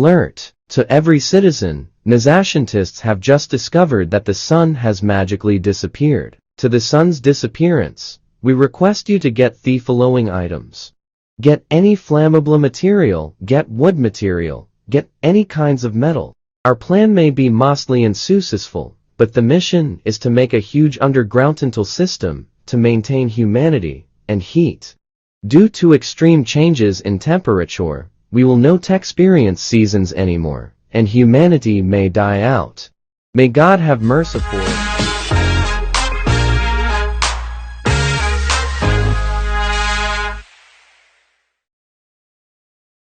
Alert! To every citizen, scientists have just discovered that the sun has magically disappeared. To the sun's disappearance, we request you to get the following items. Get any flammable material, get wood material, get any kinds of metal. Our plan may be mostly unsuccessful, but the mission is to make a huge underground system to maintain humanity and heat. Due to extreme changes in temperature, we will not experience seasons anymore, and humanity may die out. May God have mercy for us.